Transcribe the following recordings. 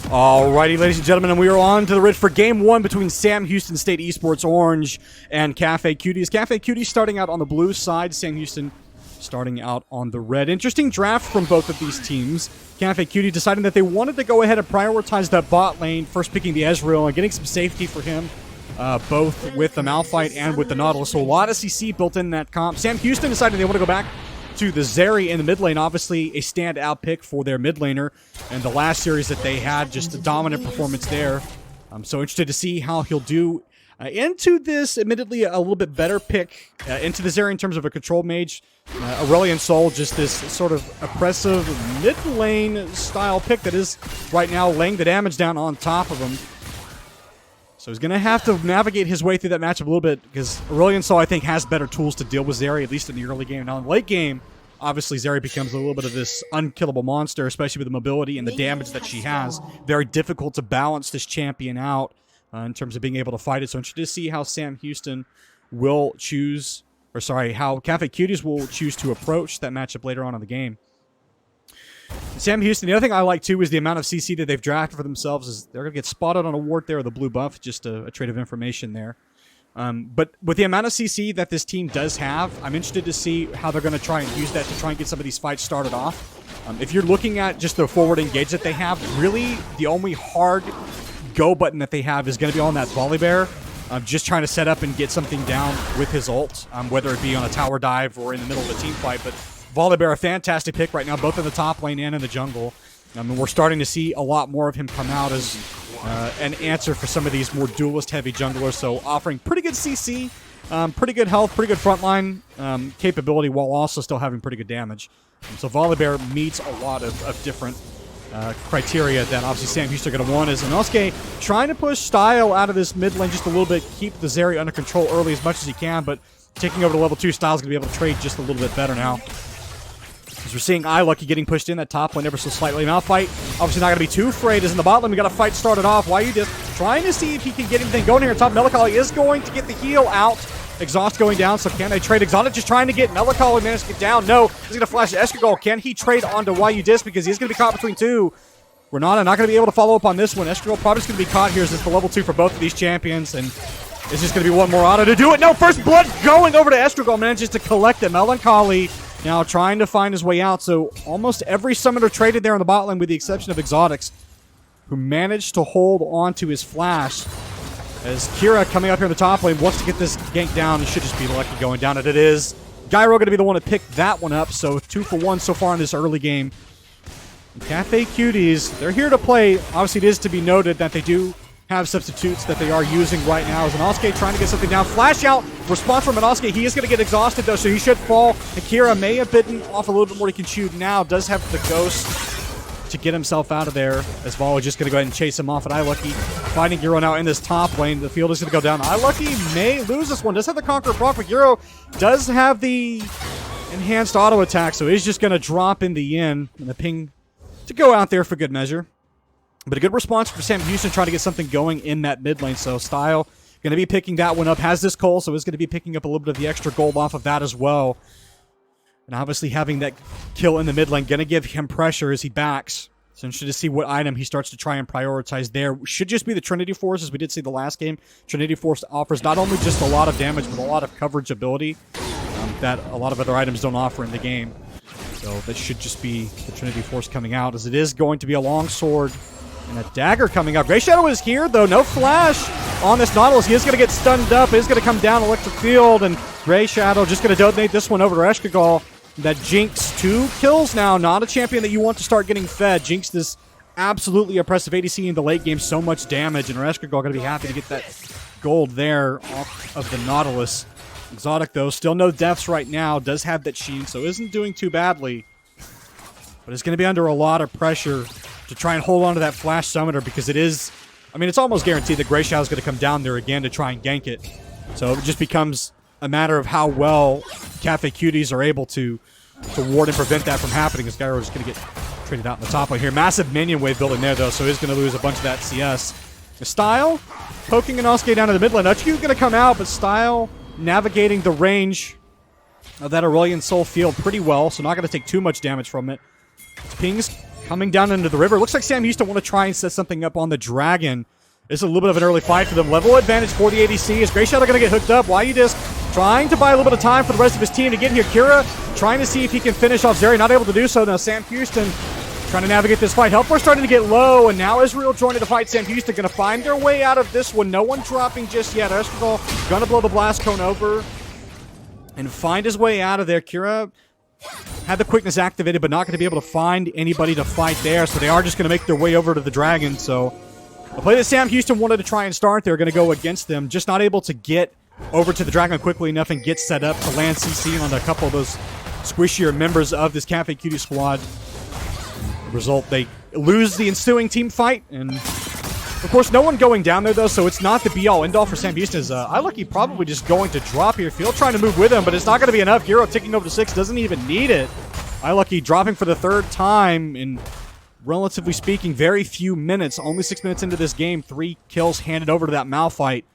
Alrighty, ladies and gentlemen, and we are on to the ridge for Game 1 between Sam Houston State Esports Orange and Cafe Cuties. Cafe Cuties starting out on the blue side, Sam Houston starting out on the red. Interesting draft from both of these teams. Cafe Cutie deciding that they wanted to go ahead and prioritize that bot lane, first picking the Ezreal and getting some safety for him, both with the Malphite and with the Nautilus. So a lot of CC built in that comp. Sam Houston decided they want to go back to the Zeri in the mid lane, obviously a standout pick for their mid laner. And the last series that they had, just a dominant performance there. I'm so interested to see how he'll do into this, admittedly a little bit better pick into the Zeri in terms of a control mage. Aurelion Sol, just this sort of oppressive mid lane style pick that is right now laying the damage down on top of him. So he's going to have to navigate his way through that matchup a little bit because Aurelion Sol, I think, has better tools to deal with Zeri, at least in the early game. Now, in the late game, obviously, Zeri becomes a little bit of this unkillable monster, especially with the mobility and the damage that she has. Very difficult to balance this champion out in terms of being able to fight it. So I'm interested to see how Sam Houston will choose, or sorry, how Cafe Cuties will choose to approach that matchup later on in the game. Sam Houston, the other thing I like too is the amount of CC that they've drafted for themselves. Is they're going to get spotted on a ward there, the blue buff, just a trait of information there. But with the amount of CC that this team does have, I'm interested to see how they're going to try and use that to try and get some of these fights started off. If you're looking at just the forward engage that they have, really the only hard go button that they have is going to be on that Volibear. Just trying to set up and get something down with his ult, whether it be on a tower dive or in the middle of a team fight. But Volibear, a fantastic pick right now, both in the top lane and in the jungle. We're starting to see a lot more of him come out as an answer for some of these more duelist-heavy junglers. So offering pretty good CC, pretty good health, pretty good frontline capability, while also still having pretty good damage. So Volibear meets a lot of different criteria that obviously Sam Houston are going to want. Is Inosuke trying to push Style out of this mid lane just a little bit, keep the Zeri under control early as much as he can, but taking over to level 2, Style's going to be able to trade just a little bit better now. As we're seeing Lucky getting pushed in that top lane ever so slightly. Malphite obviously not going to be too afraid. Is in the bot lane. We got a fight started off. Why are you just trying to see if he can get anything going here on top? Melancholy is going to get the heal out. Exhaust going down, so can they trade? Exotic just trying to get Melancholy, managed to get down. No, he's going to flash Escargol. Can he trade onto YU Disc? Because he's going to be caught between two. Renata not going to be able to follow up on this one. Escargol probably just going to be caught here as it's the level 2 for both of these champions, and it's just going to be one more auto to do it. No, first blood going over to Escargol, manages to collect it. Melancholy now trying to find his way out, so almost every summoner traded there in the bot lane with the exception of Exotics, who managed to hold on to his flash. As Kira coming up here in the top lane wants to get this gank down, it should just be Lucky going down, and it is. Gyro going to be the one to pick that one up, so 2 for 1 so far in this early game. And Cafe Cuties, they're here to play. Obviously, it is to be noted that they do have substitutes that they are using right now. As Inosuke trying to get something down. Flash out. Response from Inosuke. He is going to get exhausted, though, so he should fall. And Kira may have bitten off a little bit more he can chew now. Does have the ghost to get himself out of there, as Vol is just going to go ahead and chase him off. And Lucky fighting Gyro now in this top lane. The field is going to go down. Lucky may lose this one. Does have the Conqueror proc, but Gyro does have the enhanced auto attack, so he's just going to drop in the end and the ping to go out there for good measure. But a good response for Sam Houston trying to get something going in that mid lane. So Style going to be picking that one up. Has this coal, so is going to be picking up a little bit of the extra gold off of that as well. And obviously having that kill in the mid lane going to give him pressure as he backs. So interested to see what item he starts to try and prioritize there. Should just be the Trinity Force, as we did see the last game. Trinity Force offers not only just a lot of damage, but a lot of coverage ability that a lot of other items don't offer in the game. So that should just be the Trinity Force coming out, as it is going to be a long sword and a dagger coming up. Grey Shadow is here, though. No flash on this Nautilus. He is going to get stunned up. He's going to come down electric field, and Grey Shadow just going to donate this one over to Escargol. That Jinx 2 kills now. Not a champion that you want to start getting fed. Jinx, this absolutely oppressive ADC in the late game. So much damage, and Escargol going to be happy to get that gold there off of the Nautilus. Exotic, though, still no deaths right now. Does have that sheen, so isn't doing too badly. But it's going to be under a lot of pressure to try and hold on to that flash summoner, because it is, I mean, it's almost guaranteed that Grey Shadow is going to come down there again to try and gank it. So it just becomes a matter of how well Cafe Cuties are able to ward and prevent that from happening, as Gyro is going to get traded out in the top lane here. Massive minion wave building there, though, so he's going to lose a bunch of that CS. Style poking Inosuke down to the mid lane. Uchi's going to come out, but Style navigating the range of that Aurelion Sol field pretty well, so not going to take too much damage from it. Ping's coming down into the river. Looks like Sam Houston want to try and set something up on the Dragon. This is a little bit of an early fight for them. Level advantage for the ADC. Is Grey Shadow going to get hooked up? Why you just trying to buy a little bit of time for the rest of his team to get here? Kira trying to see if he can finish off Zeri. Not able to do so. Now Sam Houston trying to navigate this fight. Health bar starting to get low, and now Israel joining the fight. Sam Houston going to find their way out of this one. No one dropping just yet. Estegol going to blow the blast cone over and find his way out of there. Kira had the quickness activated, but not going to be able to find anybody to fight there, so they are just going to make their way over to the Dragon. So the play that Sam Houston wanted to try and start, they're going to go against them. Just not able to get over to the Dragon quickly enough and get set up to land CC on a couple of those squishier members of this Cafe Cutie squad. The result, they lose the ensuing team fight, and of course, no one going down there, though, so it's not the be-all, end-all for Sam Houston. iLucky probably just going to drop here. Field trying to move with him, but it's not going to be enough. Hero ticking over to 6, doesn't even need it. iLucky dropping for the third time in, relatively speaking, very few minutes. Only 6 minutes into this game, 3 kills handed over to that Malphite.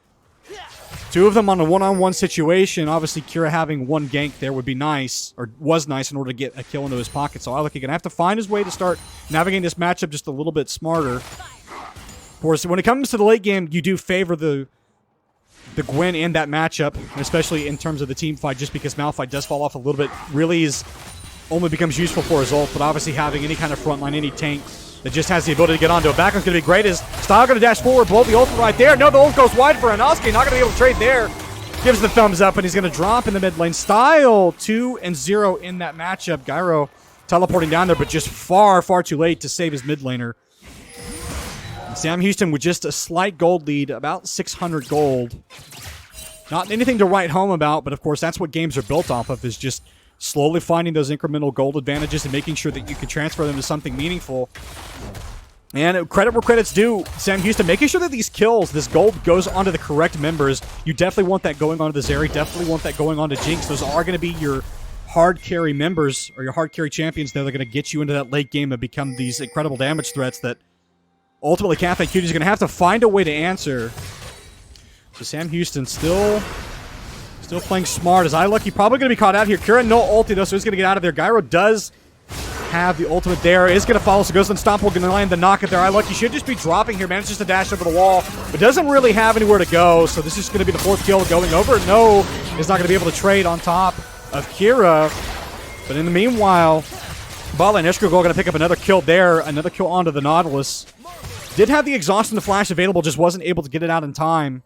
2 of them on a one-on-one situation. Obviously, Kira having 1 gank there would be nice, or was nice in order to get a kill into his pocket. So iLucky going to have to find his way to start navigating this matchup just a little bit smarter. Of course, when it comes to the late game, you do favor the Gwen in that matchup, especially in terms of the team fight, just because Malphite does fall off a little bit. Really only becomes useful for his ult, but obviously having any kind of frontline, any tank that just has the ability to get onto a backline's going to be great. Is Style going to dash forward, blow the ult right there? No, the ult goes wide for Inosuke. Not going to be able to trade there. Gives the thumbs up, and he's going to drop in the mid lane. Style 2-0 in that matchup. Gyro teleporting down there, but just far, far too late to save his mid laner. Sam Houston with just a slight gold lead, about 600 gold. Not anything to write home about, but of course that's what games are built off of, is just slowly finding those incremental gold advantages and making sure that you can transfer them to something meaningful. And credit where credit's due, Sam Houston making sure that these kills, this gold goes onto the correct members. You definitely want that going onto the Zeri, definitely want that going onto Jinx. Those are going to be your hard carry members, or your hard carry champions. They're going to get you into that late game and become these incredible damage threats that ultimately Cafe Cuties is going to have to find a way to answer. So Sam Houston still playing smart. As iLucky probably going to be caught out here. Kira no ulti though, so he's going to get out of there. Gyro does have the ultimate there. Is going to follow, so goes Unstoppable, going to land the knock at there. iLucky should just be dropping here. Manages to dash over the wall, but doesn't really have anywhere to go. So this is going to be the 4th kill going over. No, is not going to be able to trade on top of Kira. But in the meanwhile, Bala and Eskragol going to pick up another kill there. Another kill onto the Nautilus. Did have the exhaust and the flash available, just wasn't able to get it out in time.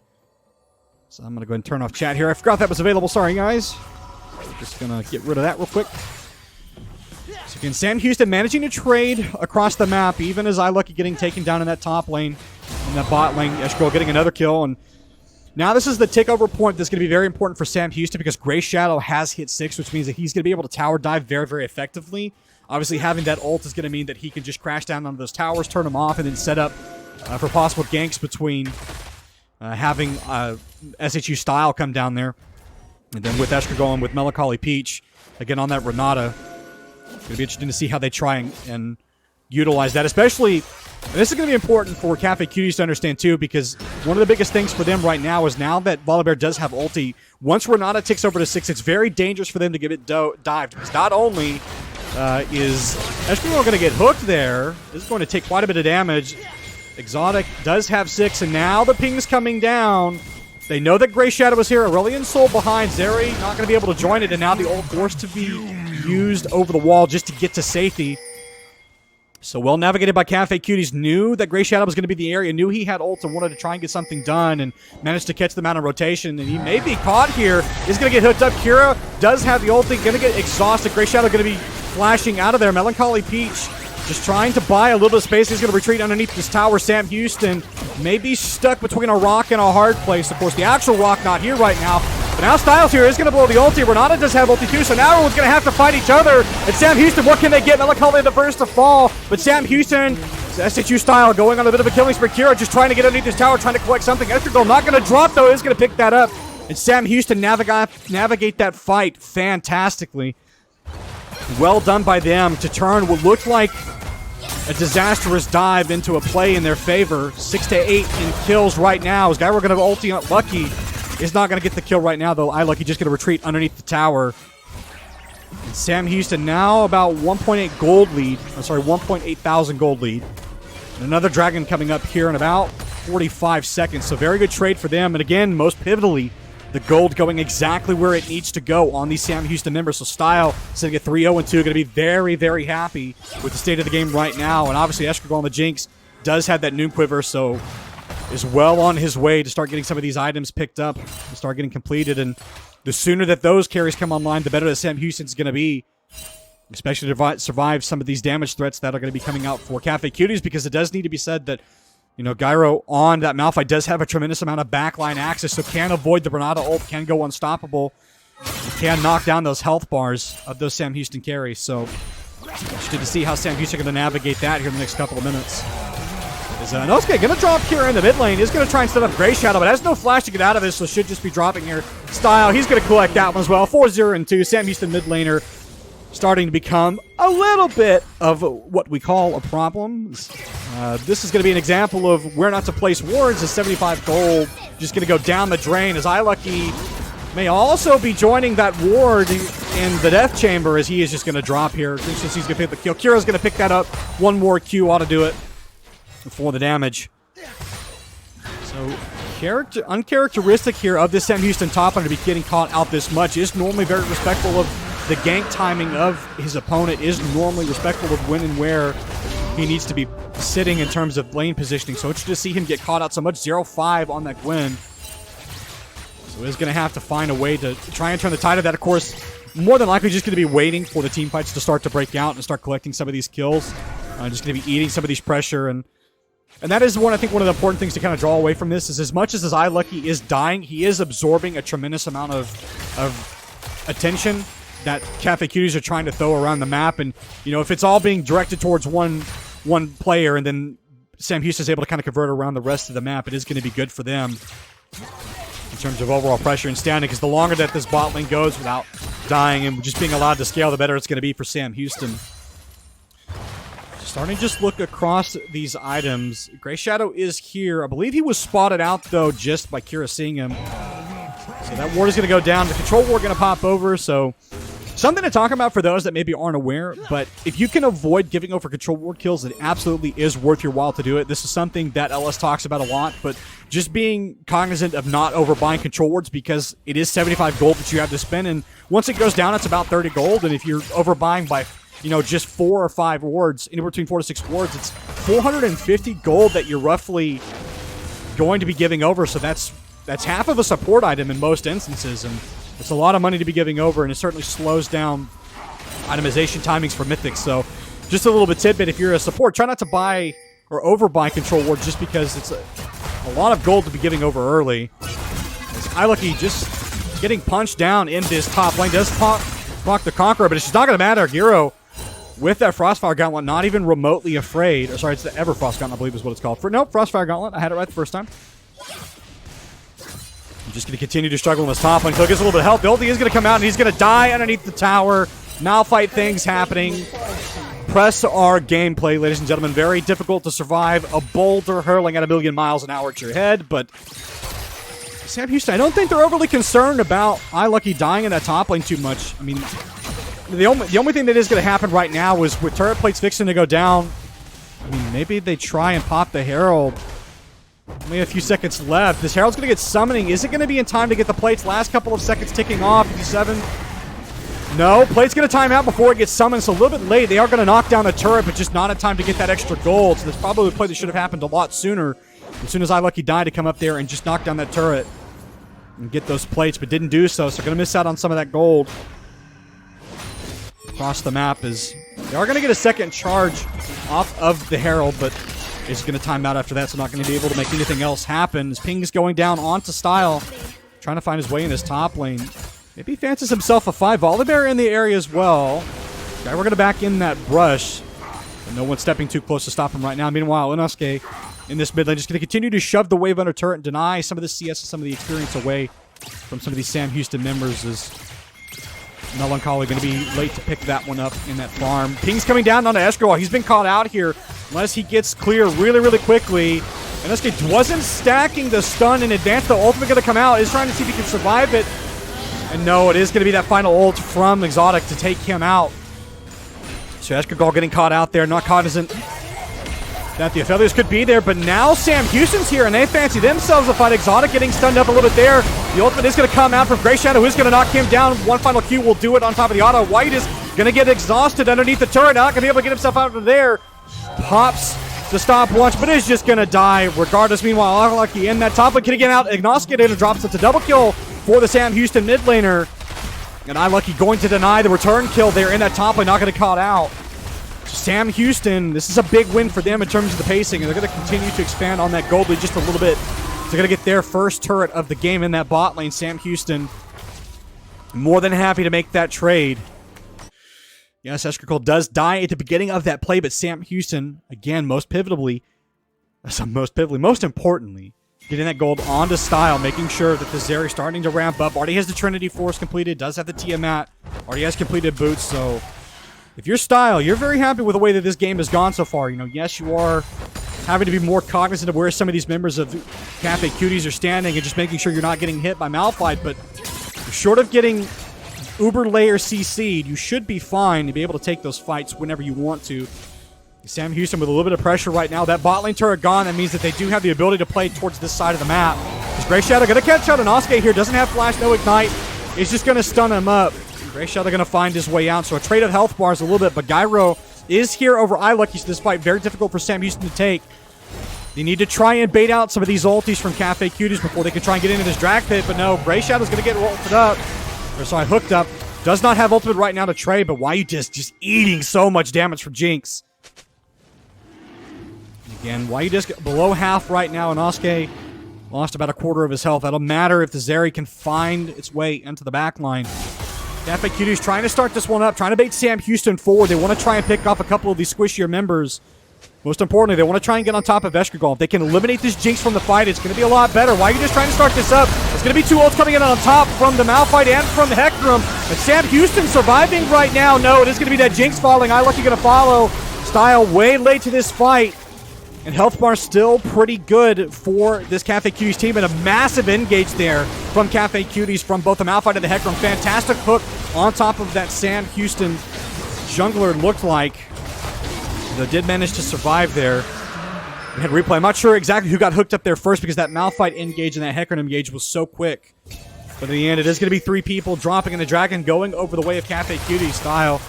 So I'm going to go ahead and turn off chat here. I forgot that was available. Sorry, guys. Just going to get rid of that real quick. So again, Sam Houston managing to trade across the map, even as iLucky getting taken down in that top lane, in that bot lane. Eskragol getting another kill. And now this is the takeover point that's going to be very important for Sam Houston, because Grey Shadow has hit 6, which means that he's going to be able to tower dive very, very effectively. Obviously, having that ult is going to mean that he can just crash down on those towers, turn them off, and then set up for possible ganks between having SHU Style come down there. And then with Eskragol and with Melancholy Peach, again on that Renata. It's going to be interesting to see how they try and utilize that, especially, and this is going to be important for Cafe Cuties to understand too, because one of the biggest things for them right now is now that Volibear does have ulti, once Renata ticks over to 6, it's very dangerous for them to get it dived, because not only is Eskragol going to get hooked there, this is going to take quite a bit of damage. Exotic does have 6, and now the ping's coming down. They know that Grey Shadow is here. Aurelion Soul behind. Zeri not going to be able to join it, and now the ult forced to be used over the wall just to get to safety. So well navigated by Cafe Cuties. Knew that Grey Shadow was going to be the area. Knew he had ult and wanted to try and get something done, and managed to catch them out of rotation. And he may be caught here. He's going to get hooked up. Kira does have the ulti. Going to get exhausted. Grey Shadow going to be flashing out of there. Melancholy Peach just trying to buy a little bit of space. He's going to retreat underneath this tower. Sam Houston may be stuck between a rock and a hard place. Of course, the actual rock not here right now. But now Styles here is going to blow the ulti. Renata does have ulti too, so now everyone's going to have to fight each other. And Sam Houston, what can they get? Melancholy the first to fall. But Sam Houston, SHU Style going on a bit of a killing spree. Kira just trying to get underneath this tower, trying to collect something. Eskragol not going to drop though, is going to pick that up. And Sam Houston navigate that fight fantastically. Well done by them to turn what looked like a disastrous dive into a play in their favor. 6 to 8 in kills right now. Is Gyro going to ulti on Lucky? Is not going to get the kill right now, though. iLucky just going to retreat underneath the tower. And Sam Houston now about 1.8 gold lead. I'm sorry, 1.8 thousand gold lead. And another dragon coming up here in about 45 seconds. So very good trade for them. And again, most pivotally, the gold going exactly where it needs to go on these Sam Houston members. So Style sitting at 3-0-2, going to be very, very happy with the state of the game right now. And obviously, Escargot on the Jinx does have that Noon Quiver, so is well on his way to start getting some of these items picked up and start getting completed. And the sooner that those carries come online, the better that Sam Houston's going to be, especially to survive some of these damage threats that are going to be coming out for Cafe Cuties, because it does need to be said that, you know, Gyro on that Malphite does have a tremendous amount of backline access, so can avoid the Bernada ult, can go unstoppable, can knock down those health bars of those Sam Houston carries. So interested to see how Sam Houston are going to navigate that here in the next couple of minutes. Is Nosuke going to drop here in the mid lane. He's going to try and set up Grey Shadow, but has no flash to get out of this, so should just be dropping here. Style, he's going to collect that one as well. 4-0-2. Sam Houston mid laner starting to become a little bit of what we call a problem. This is going to be an example of where not to place wards. Is 75 gold just going to go down the drain, as iLucky may also be joining that ward in the Death Chamber, as he is just going to drop here. Since he's going to pick the kill. Kira's going to pick that up. One more Q ought to do it for the damage. So uncharacteristic here of this Sam Houston top laner to be getting caught out this much. Is normally very respectful of the gank timing of his opponent, is normally respectful of when and where he needs to be sitting in terms of lane positioning. So interested to see him get caught out so much. 0-5 on that Gwen. So he's going to have to find a way to try and turn the tide of that. Of course, more than likely just going to be waiting for the team fights to start to break out and start collecting some of these kills. Just going to be eating some of these pressure. And that is I think one of the important things to kind of draw away from this is, as much as his iLucky is dying, he is absorbing a tremendous amount of attention that Cafe Cuties are trying to throw around the map. And, you know, if it's all being directed towards one player and then Sam Houston's able to kind of convert around the rest of the map, it is going to be good for them in terms of overall pressure and standing, because the longer that this bot lane goes without dying and just being allowed to scale, the better it's going to be for Sam Houston. Starting to just look across these items. Grey Shadow is here. I believe he was spotted out, though, just by Kira seeing him. So that ward is going to go down. The control ward going to pop over, so something to talk about for those that maybe aren't aware, but if you can avoid giving over control ward kills, it absolutely is worth your while to do it. This is something that LS talks about a lot, but just being cognizant of not overbuying control wards, because it is 75 gold that you have to spend, and once it goes down, it's about 30 gold, and if you're overbuying by, you know, just 4 or 5 wards, anywhere between 4 to 6 wards, it's 450 gold that you're roughly going to be giving over, so that's half of a support item in most instances, and it's a lot of money to be giving over, and it certainly slows down itemization timings for Mythics. So just a little bit tidbit, if you're a support, try not to buy or overbuy control ward just because it's a lot of gold to be giving over early. As iLucky just getting punched down in this top lane. Does proc the Conqueror, but it's just not going to matter. Gyro with that Frostfire Gauntlet, not even remotely afraid. Or sorry, it's the Everfrost Gauntlet, I believe is what it's called. Nope, Frostfire Gauntlet. I had it right the first time. I'm just going to continue to struggle in this top lane until he gets a little bit of health. The ulti is going to come out, and he's going to die underneath the tower. Malphite things happening. Press our gameplay, ladies and gentlemen. Very difficult to survive a boulder hurling at 1,000,000 miles an hour at your head, but Sam Houston, I don't think they're overly concerned about iLucky dying in that top lane too much. I mean, the only thing that is going to happen right now is with turret plates fixing to go down, I mean, maybe they try and pop the Herald. Only a few seconds left. This Herald's going to get summoning. Is it going to be in time to get the plates? Last couple of seconds ticking off. 57. No, plate's going to time out before it gets summoned, so a little bit late. They are going to knock down the turret, but just not in time to get that extra gold. So that's probably a play that should have happened a lot sooner. As soon as iLucky died, to come up there and just knock down that turret and get those plates, but didn't do so, so going to miss out on some of that gold. Across the map is... They are going to get a second charge off of the Herald, but is going to time out after that, so not going to be able to make anything else happen. As Ping's going down onto Style, trying to find his way in this top lane. Maybe he fancies himself a 5. Volibear in the area as well. Okay, we're going to back in that brush. But no one's stepping too close to stop him right now. Meanwhile, Inosuke in this mid lane just going to continue to shove the wave under turret and deny some of the CS and some of the experience away from some of these Sam Houston members. As Melancholy going to be late to pick that one up in that farm. Ping's coming down onto Escargot. He's been caught out here unless he gets clear really, really quickly. Inosuke wasn't stacking the stun in advance. The ultimate going to come out. Is trying to see if he can survive it. And no, it is going to be that final ult from Exotic to take him out. So Escargal getting caught out there, not cognizant that the Aphelios could be there, but now Sam Houston's here, and they fancy themselves a fight. Exotic getting stunned up a little bit there. The ultimate is going to come out from Grey Shadow, who's going to knock him down. One final Q will do it on top of the auto. White is going to get exhausted underneath the turret, not going to be able to get himself out of there. Pops the stopwatch, but is just going to die regardless. Meanwhile, Lucky in that top lane can get out. Agnosticator drops it to double kill for the Sam Houston mid laner. And Lucky going to deny the return kill there in that top lane, not going to get caught out. Sam Houston, this is a big win for them in terms of the pacing, and they're going to continue to expand on that gold lead just a little bit. They're going to get their first turret of the game in that bot lane. Sam Houston more than happy to make that trade. Yes, Escargal does die at the beginning of that play, but Sam Houston, again, most importantly, getting that gold onto Style, making sure that the Zeri starting to ramp up. Already has the Trinity Force completed, does have the Tiamat, already has completed boots, so if you're Style, you're very happy with the way that this game has gone so far. You know, yes, you are having to be more cognizant of where some of these members of Cafe Cuties are standing and just making sure you're not getting hit by Malphite, but short of getting Uber layer CC'd, you should be fine to be able to take those fights whenever you want to. Sam Houston with a little bit of pressure right now. That bot lane turret gone, that means that they do have the ability to play towards this side of the map. Is Grey Shadow going to catch out? And Osuke here doesn't have flash, no ignite. It's just going to stun him up. Grey Shadow going to find his way out, so a trade of health bars a little bit, but Gyro is here over iLucky, so this fight very difficult for Sam Houston to take. They need to try and bait out some of these ultis from Cafe Cuties before they can try and get into this drag pit, but no, Grey Shadow's going to get ulted up. Or sorry, hooked up. Does not have ultimate right now to trade, but why you just eating so much damage from Jinx? Again, why you just below half right now, and Osuke lost about a quarter of his health. That'll matter if the Zeri can find its way into the back line. Cafe Cuties trying to start this one up, trying to bait Sam Houston forward. They want to try and pick off a couple of these squishier members. Most importantly, they want to try and get on top of Escargal. If they can eliminate this Jinx from the fight, it's going to be a lot better. Why are you just trying to start this up? It's going to be two ults coming in on top from the Malphite and from the Hecarim. And Sam Houston surviving right now. No, it is going to be that Jinx falling. iLucky going to follow. Style way late to this fight. And health bar still pretty good for this Cafe Cuties team. And a massive engage there from Cafe Cuties from both the Malphite and the Hecarim. Fantastic hook on top of that Sam Houston jungler looked like. They did manage to survive there. We had replay. I'm not sure exactly who got hooked up there first because that Malphite engage and that Hecarim engage was so quick. But in the end, it is going to be three people dropping in the Dragon, going over the way of Cafe Cuties. Style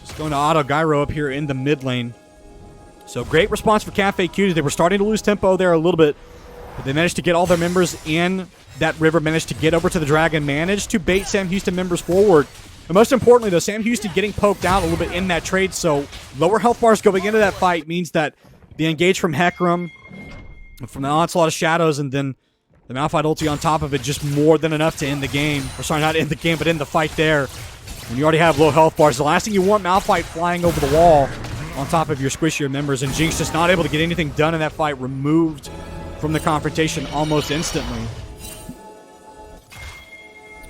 just going to auto Gyro up here in the mid lane. So great response for Cafe Cuties. They were starting to lose tempo there a little bit, but they managed to get all their members in that river, managed to get over to the Dragon, managed to bait Sam Houston members forward. And most importantly, though, Sam Houston getting poked out a little bit in that trade, so lower health bars going into that fight means that the engage from Hecarim, from the onslaught of shadows, and then the Malphite ulti on top of it, just more than enough to end the game. Or sorry, not end the game, but end the fight there. When you already have low health bars, the last thing you want, Malphite flying over the wall on top of your squishier members, and Jinx just not able to get anything done in that fight, removed from the confrontation almost instantly.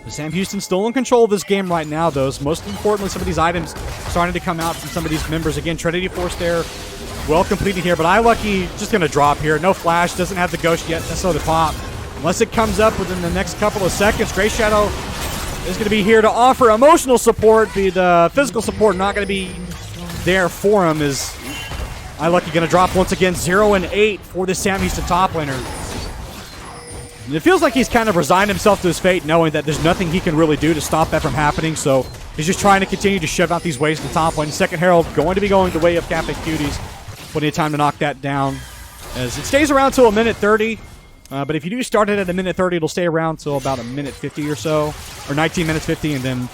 But Sam Houston still in control of this game right now, though. So most importantly, some of these items starting to come out from some of these members. Again, Trinity Force there, well completed here, but iLucky just going to drop here. No flash, doesn't have the ghost yet, necessarily the pop. Unless it comes up within the next couple of seconds, Grey Shadow is going to be here to offer emotional support. The physical support not going to be there for him. Is iLucky going to drop once again. 0 and 8 for this Sam Houston top laner. And it feels like he's kind of resigned himself to his fate, knowing that there's nothing he can really do to stop that from happening. So he's just trying to continue to shove out these waves in the top lane. Second Herald going to be going the way of Cafe Cuties. Plenty of time to knock that down, as it stays around till a minute 30. But if you do start it at a minute 30, it'll stay around till about a minute 50 or so, or 19 minutes 50, and then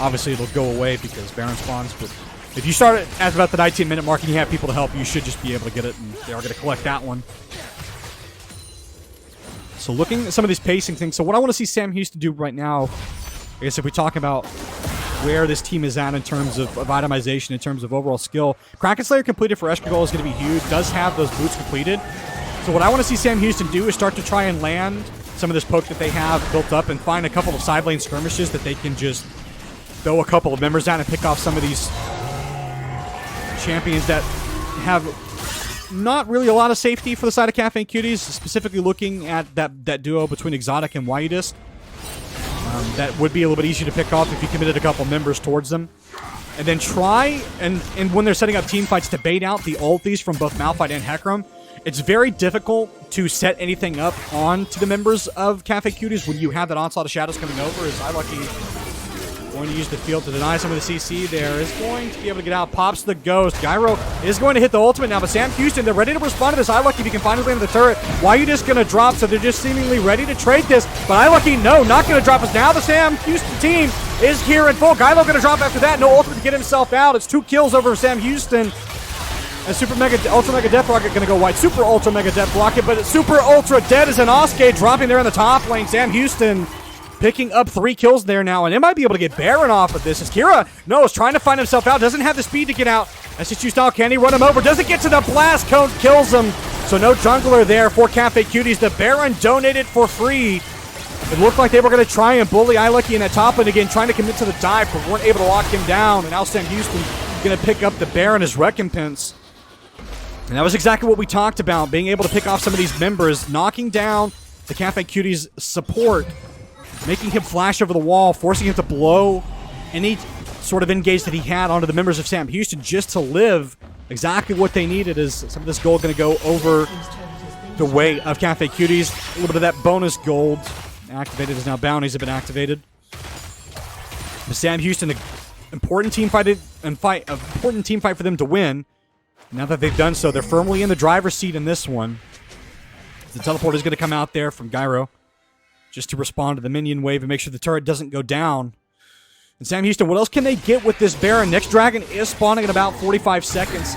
obviously it'll go away because Baron spawns. But if you start it at about the 19-minute mark and you have people to help, you should just be able to get it, and they are going to collect that one. So looking at some of these pacing things, so what I want to see Sam Houston do right now, I guess if we talk about where this team is at in terms of itemization, in terms of overall skill, Kraken Slayer completed for Escargal is going to be huge, does have those boots completed. So what I want to see Sam Houston do is start to try and land some of this poke that they have built up and find a couple of side lane skirmishes that they can just throw a couple of members down and pick off some of these champions that have not really a lot of safety for the side of Cafe Cuties, specifically looking at that duo between Exotic and Wyudis. that would be a little bit easier to pick off if you committed a couple members towards them. And then try, and when they're setting up team fights, to bait out the ultis from both Malphite and Hecarim. It's very difficult to set anything up on to the members of Cafe Cuties when you have that Onslaught of Shadows coming over. Is iLucky going to use the field to deny some of the CC there. Is going to be able to get out. Pops the Ghost. Gyro is going to hit the ultimate now, but Sam Houston, they're ready to respond to this. iLucky, if you can find his way into the turret. Why are you just going to drop? So they're just seemingly ready to trade this. But iLucky, no, not going to drop us. Now the Sam Houston team is here in full. Gyro going to drop after that. No ultimate to get himself out. It's 2 kills over Sam Houston. And Super Mega, Ultra Mega Death Rocket going to go white. Super Ultra Mega Death Rocket, but it's Super Ultra Dead as an Oskay dropping there in the top lane. Sam Houston picking up 3 kills there now, and they might be able to get Baron off of this. As Kira, no, is trying to find himself out. Doesn't have the speed to get out. SHSU style, can he run him over? Doesn't get to the blast cone, kills him. So no jungler there for Cafe Cuties. The Baron donated for free. It looked like they were going to try and bully iLucky in that top lane again, trying to commit to the dive, but weren't able to lock him down. And now Sam Houston going to pick up the Baron as recompense. And that was exactly what we talked about, being able to pick off some of these members, knocking down the Cafe Cuties support, making him flash over the wall, forcing him to blow any sort of engage that he had onto the members of Sam Houston just to live. Exactly what they needed. Is some of this gold going to go over the way of Cafe Cuties. A little bit of that bonus gold activated as now bounties have been activated. But Sam Houston, an important team fight for them to win. Now that they've done so, they're firmly in the driver's seat in this one. The teleport is going to come out there from Gyro just to respond to the minion wave and make sure the turret doesn't go down. And Sam Houston, what else can they get with this Baron? Next Dragon is spawning in about 45 seconds.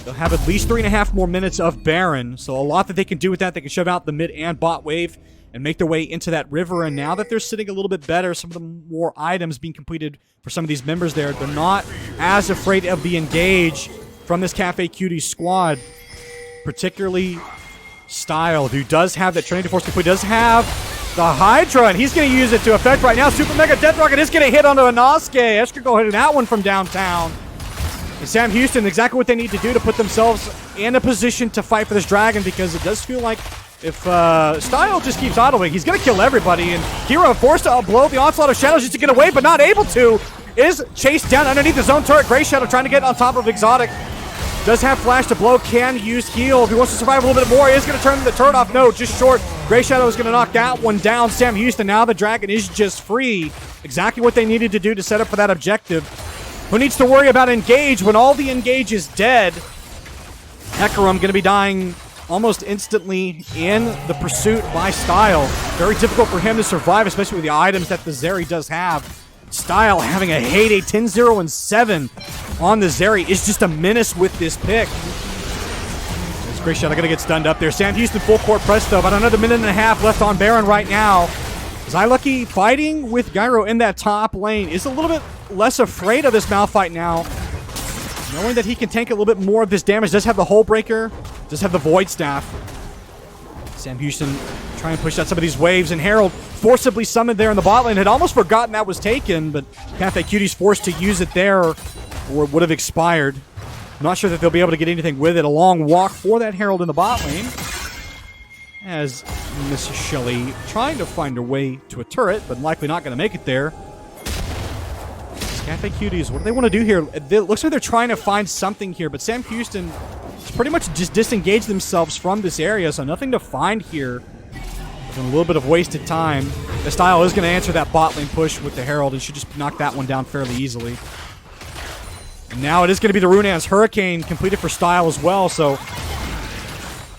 They'll have at least 3.5 more minutes of Baron, so a lot that they can do with that. They can shove out the mid and bot wave and make their way into that river. And now that they're sitting a little bit better, some of the more items being completed for some of these members there, they're not as afraid of the engage from this Cafe Cuties squad, particularly Style, who does have that Trinity Force complete, does have the Hydra, and he's going to use it to effect right now. Super Mega Death Rocket is going to hit onto an Oskay. Escargot hitting that one from downtown. And Sam Houston, exactly what they need to do to put themselves in a position to fight for this dragon, because it does feel like if Style just keeps idling, he's going to kill everybody. And Kira, forced to blow the Onslaught of Shadows just to get away, but not able to, is chased down underneath his own turret. Grey Shadow trying to get on top of Exotic. Does have flash to blow, can use heal. If he wants to survive a little bit more, he is going to turn the turret off. No, just short. Grey Shadow is going to knock that one down. Sam Houston, now the dragon is just free. Exactly what they needed to do to set up for that objective. Who needs to worry about engage when all the engage is dead? Hecarim going to be dying almost instantly in the pursuit by Style. Very difficult for him to survive, especially with the items that the Zeri does have. Style having a heyday, 10-0 and 7 on the Zeri is just a menace with this pick. This Grey Shadow gonna get stunned up there. Sam Houston full court press though, about another minute and a half left on Baron right now. Is iLucky fighting with Gyro in that top lane, is a little bit less afraid of this Malphite now, knowing that he can tank a little bit more of this damage. Does have the Hull Breaker, does have the Void Staff. Sam Houston trying to push out some of these waves, and Herald forcibly summoned there in the bot lane. Had almost forgotten that was taken, but Cafe Cuties forced to use it there, or it would have expired. I'm not sure that they'll be able to get anything with it. A long walk for that Herald in the bot lane, as Miss Shelley trying to find her way to a turret, but likely not going to make it there. Cafe Cuties, what do they want to do here? It looks like they're trying to find something here, but Sam Houston has pretty much just disengaged themselves from this area, so nothing to find here. A little bit of wasted time. The Style is going to answer that bot lane push with the Herald and should just knock that one down fairly easily. And now it is going to be the Runan's Hurricane completed for Style as well, so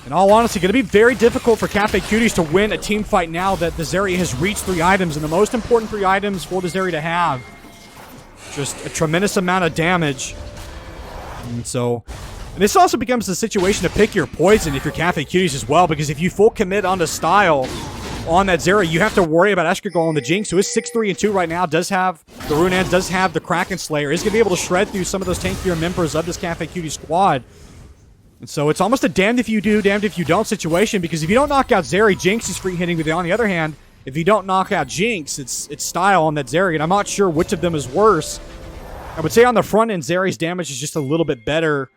in all honesty, going to be very difficult for Cafe Cuties to win a team fight now that the Zeri has reached 3 items, and the most important 3 items for the Zeri to have. Just a tremendous amount of damage. And so, and this also becomes the situation to pick your poison if you're Cafe Cuties as well, because if you full commit onto Style on that Zeri, you have to worry about Escargot on the Jinx, who is 6-3 and 2 right now, does have the Runan, does have the Kraken Slayer, is going to be able to shred through some of those tankier members of this Cafe Cuties squad. And so it's almost a damned if you do, damned if you don't situation, because if you don't knock out Zeri, Jinx is free hitting with it. On the other hand, if you don't knock out Jinx, it's Style on that Zeri, and I'm not sure which of them is worse. I would say on the front end, Zeri's damage is just a little bit better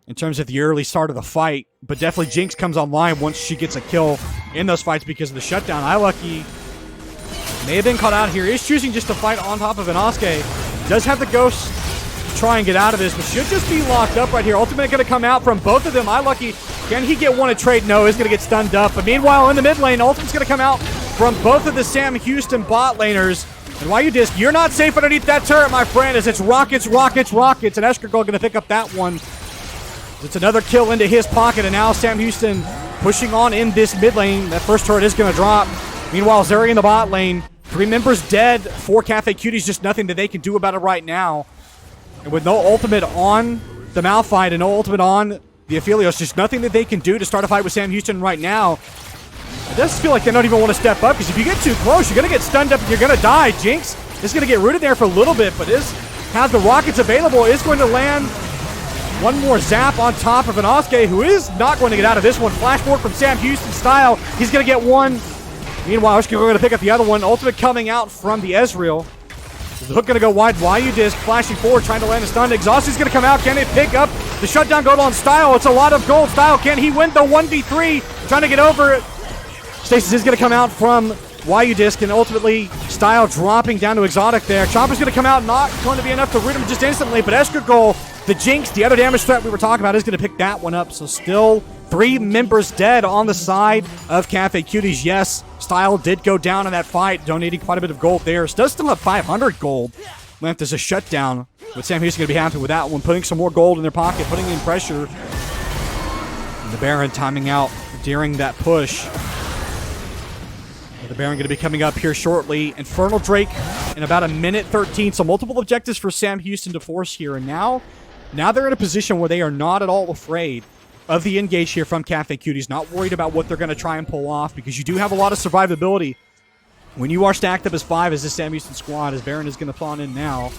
in terms of the early start of the fight, but definitely Jinx comes online once she gets a kill in those fights because of the shutdown. iLucky May have been caught out here. Is choosing just to fight on top of Inosuke. Does have the ghost to try and get out of this, but should just be locked up right here. Ultimate going to come out from both of them. iLucky, can he get one a trade? No, he's going to get stunned up. But meanwhile, in the mid lane, Ultimate's going to come out from both of the Sam Houston bot laners. And while you disc, you're not safe underneath that turret, my friend, as it's rockets, rockets, rockets. And Eskrigol going to pick up that one. It's another kill into his pocket, and now Sam Houston pushing on in this mid lane. That first turret is going to drop. Meanwhile, Zeri in the bot lane. 3 members dead. 4 Cafe Cuties, just nothing that they can do about it right now. And with no ultimate on the Malphite and no ultimate on the Aphelios, just nothing that they can do to start a fight with Sam Houston right now. It does feel like they don't even want to step up, because if you get too close, you're going to get stunned up and you're going to die. Jinx is going to get rooted there for a little bit, but has the rockets available, is going to land one more zap on top of Inosuke, who is not going to get out of this one. Flash forward from Sam Houston style. He's going to get one. Meanwhile, Eskrigol going to pick up the other one. Ultimate coming out from the Ezreal. The hook going to go wide. YU disc flashing forward, trying to land a stun. Exhaustion's going to come out. Can they pick up the shutdown gold on Style? It's a lot of gold. Style, can he win the 1v3? Trying to get over it. Stasis is going to come out from YU disc, and ultimately Style dropping down to Exotic there. Chopper's going to come out, not going to be enough to root him just instantly, but Eskrigol, the Jinx, the other damage threat we were talking about, is going to pick that one up. So still 3 members dead on the side of Cafe Cuties. Yes, Style did go down in that fight, donating quite a bit of gold there. Does still have 500 gold left as a shutdown, but Sam Houston going to be happy with that one, putting some more gold in their pocket, putting in pressure. And the Baron timing out during that push. The Baron going to be coming up here shortly. Infernal Drake in about a minute 13. So multiple objectives for Sam Houston to force here. And now they're in a position where they are not at all afraid of the engage here from Cafe Cuties. Not worried about what they're going to try and pull off, because you do have a lot of survivability when you are stacked up as 5 as this Sam Houston squad, as Baron is going to spawn in now.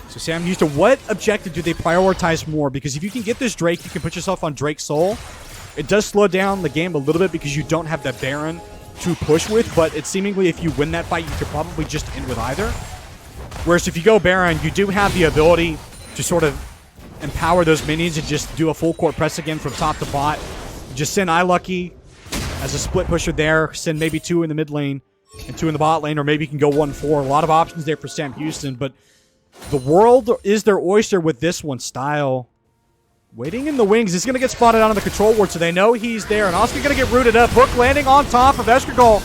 So Sam Houston, what objective do they prioritize more? Because if you can get this Drake, you can put yourself on Drake's Soul. It does slow down the game a little bit because you don't have that Baron to push with, but it's seemingly if you win that fight, you could probably just end with either. Whereas if you go Baron, you do have the ability to sort of empower those minions and just do a full court press again from top to bot. Just send iLucky as a split pusher there, send maybe 2 in the mid lane and 2 in the bot lane, or maybe you can go 1-4. A lot of options there for Sam Houston, but the world is their oyster with this one. Style waiting in the wings. He's going to get spotted out on the control ward, so they know he's there. And also going to get rooted up. Hook landing on top of Eskrigol.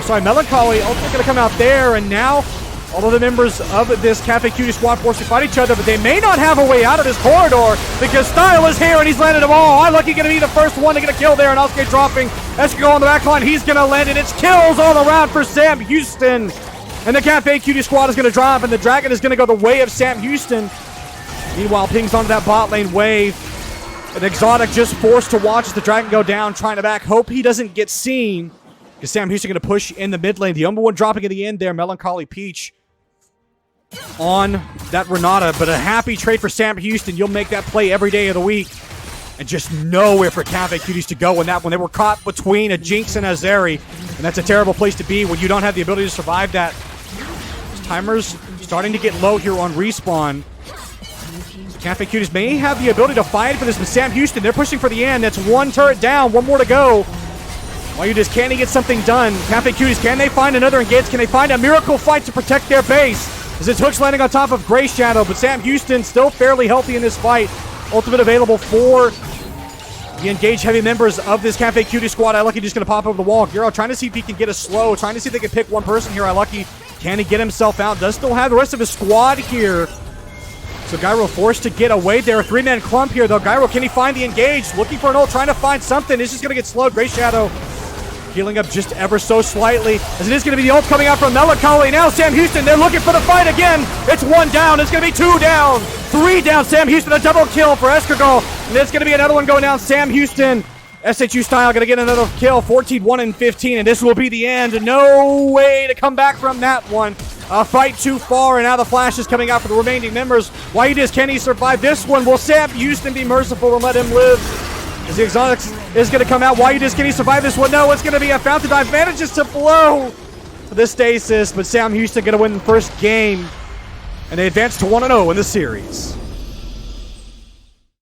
Sorry, Melancholy. Ultimate going to come out there. And now, all of the members of this Cafe Cutie squad forced to fight each other, but they may not have a way out of this corridor, because Style is here and he's landed them all. iLucky going to be the first one to get a kill there. And also dropping Eskrigol on the back line. He's going to land it. It's kills all around for Sam Houston. And the Cafe Cutie squad is going to drop, and the Dragon is going to go the way of Sam Houston. Meanwhile, pings onto that bot lane wave. And Exotic just forced to watch the Dragon go down, trying to back. Hope he doesn't get seen, because Sam Houston going to push in the mid lane. The number one dropping at the end there, Melancholy Peach on that Renata. But a happy trade for Sam Houston. You'll make that play every day of the week. And just nowhere for Cafe Cuties to go in that one. They were caught between a Jinx and a Zeri. And that's a terrible place to be when you don't have the ability to survive that. Timers starting to get low here on respawn. Cafe Cuties may have the ability to fight for this, but Sam Houston, they're pushing for the end. That's 1 turret down, 1 more to go. While you just, can he get something done? Cafe Cuties, can they find another engage? Can they find a miracle fight to protect their base? As his hook's landing on top of Grey Shadow, but Sam Houston still fairly healthy in this fight. Ultimate available for the engaged heavy members of this Cafe Cutie squad. iLucky just going to pop over the wall. Giro trying to see if he can get a slow, trying to see if they can pick one person here. iLucky, can he get himself out? Does still have the rest of his squad here. So Gyro forced to get away there. A 3-man clump here, though. Gyro, can he find the engage? Looking for an ult, trying to find something. It's just going to get slowed. Grey Shadow healing up just ever so slightly, as it is going to be the ult coming out from Melancholy. Now Sam Houston, they're looking for the fight again. It's 1 down. It's going to be 2 down. 3 down. Sam Houston, a double kill for Eskrigol. And it's going to be another one going down. Sam Houston, SHU style, going to get another kill. 14-1 and 15, and this will be the end. No way to come back from that one. A fight too far, and now the flash is coming out for the remaining members. YU, can he survive this one? Will Sam Houston be merciful and let him live? As the Exotics is going to come out. YU, can he survive this one? No, it's going to be a fountain dive. Manages to blow the stasis, but Sam Houston going to win the first game, and they advance to 1-0 in the series.